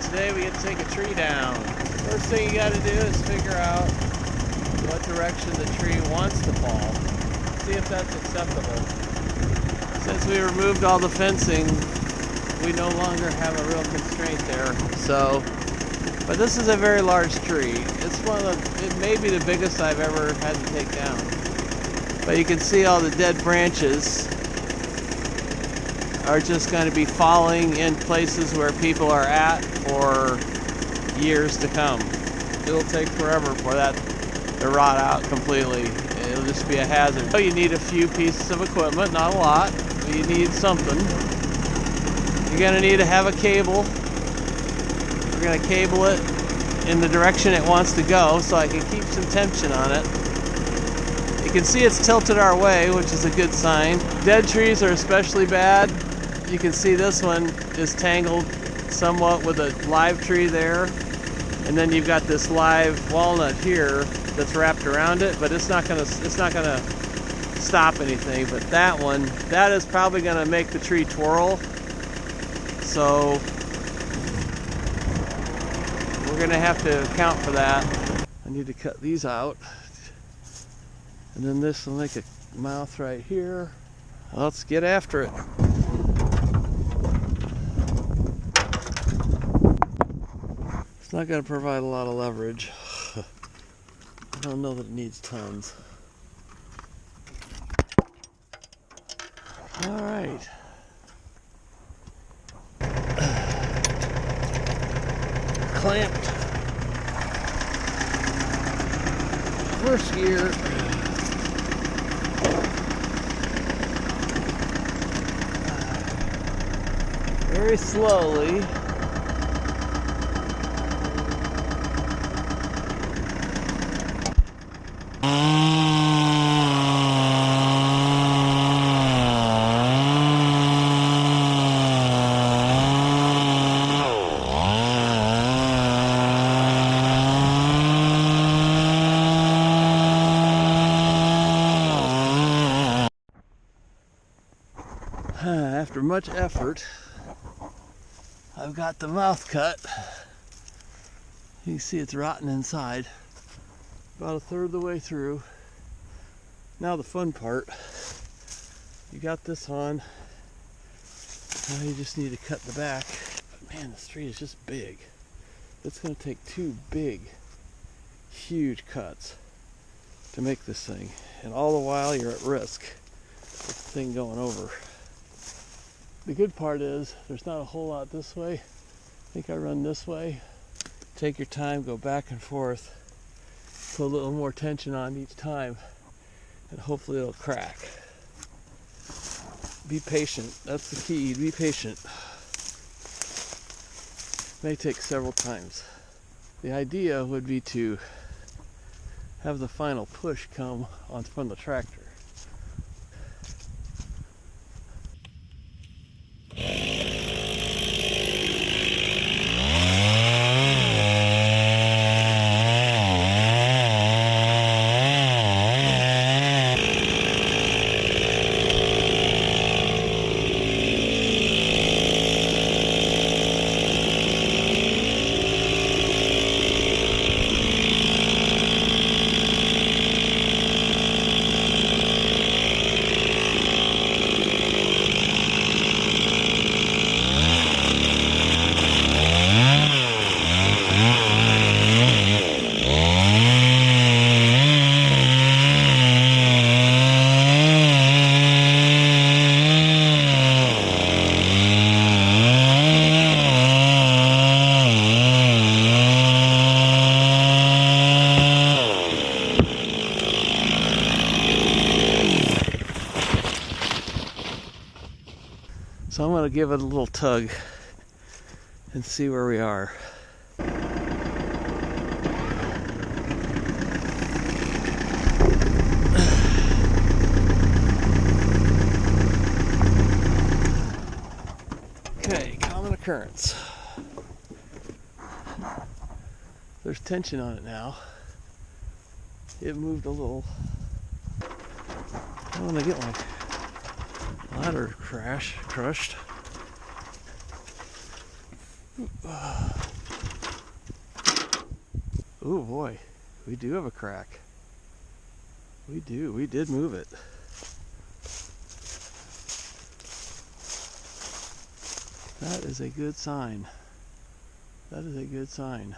today we get to take a tree down. First thing you got to do is figure out what direction the tree wants to fall. See if that's acceptable. Since we removed all the fencing, we no longer have a real constraint there. So, but this is a very large tree. It's it may be the biggest I've ever had to take down. But you can see all the dead branches are just going to be falling in places where people are at for years to come. It'll take forever for that to rot out completely. It'll just be a hazard. So you need a few pieces of equipment, not a lot, but you need something. You're going to need to have a cable. We're going to cable it in the direction it wants to go so I can keep some tension on it. You can see it's tilted our way, which is a good sign. Dead trees are especially bad. You can see this one is tangled somewhat with a live tree there, and then you've got this live walnut here that's wrapped around it, but it's not gonna stop anything. But that one, that is probably gonna make the tree twirl. So we're gonna have to account for that. I need to cut these out, and then this will make a mouth right here. Let's get after it. It's not going to provide a lot of leverage. I don't know that it needs tons. All right. Clamped. First gear. Very slowly. After much effort, I've got the mouth cut. You can see it's rotten inside. About a third of the way through. Now the fun part. You got this on. Now you just need to cut the back. But man, this tree is just big. It's going to take two big, huge cuts to make this thing. And all the while you're at risk with the thing going over. The good part is there's not a whole lot this way. I think I run this way. Take your time, go back and forth. Put a little more tension on each time, and hopefully it'll crack. Be patient. That's the key. Be patient. May take several times. The idea would be to have the final push come on from the tractor. So I'm going to give it a little tug and see where we are. Okay, common occurrence. There's tension on it now. It moved a little. I don't want to get my ladder crushed. Oh boy, we do have a crack. We do. We did move it. That is a good sign. That is a good sign.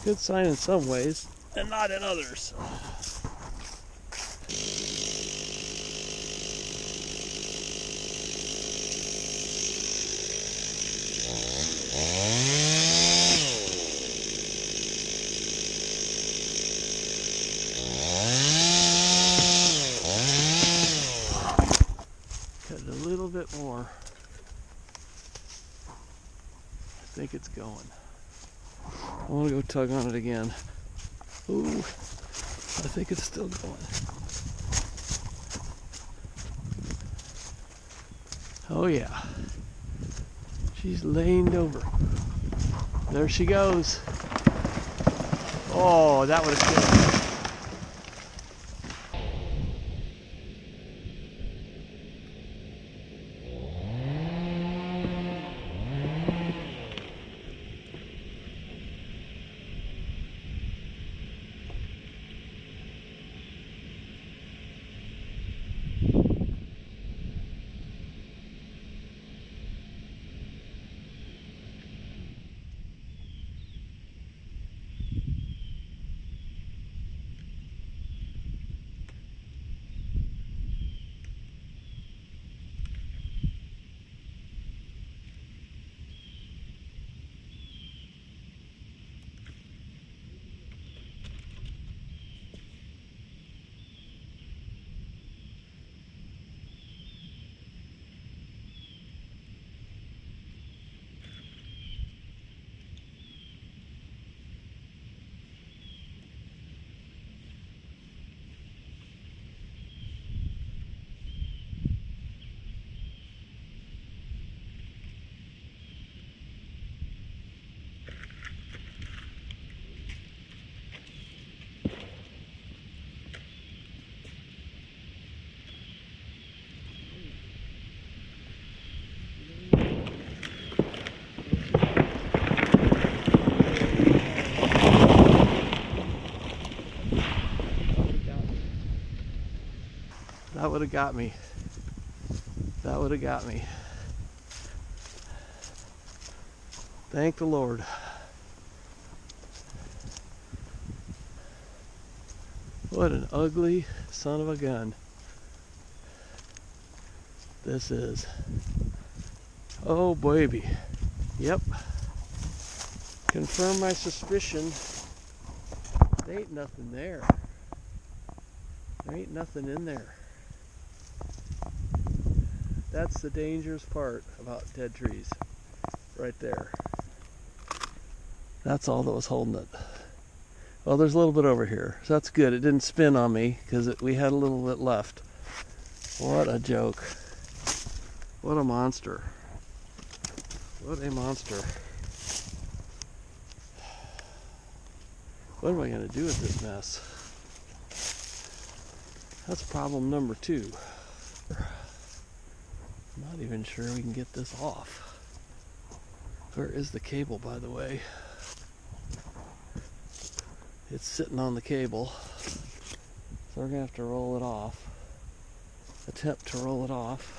Good sign in some ways, and not in others. Cut it a little bit more. I think it's going. I want to go tug on it again. Ooh, I think it's still going. Oh yeah. She's leaned over. There she goes. Oh, that would have killed her. That would have got me. That would have got me. Thank the Lord. What an ugly son of a gun this is. Oh baby. Yep. Confirm my suspicion. There ain't nothing there. There ain't nothing in there. That's the dangerous part about dead trees. Right there. That's all that was holding it. Well, there's a little bit over here, so that's good. It didn't spin on me because we had a little bit left. What a joke. What a monster. What a monster. What am I going to do with this mess? That's problem number 2. I'm not even sure we can get this off. Where is the cable, by the way? It's sitting on the cable. So we're going to have to roll it off. Attempt to roll it off.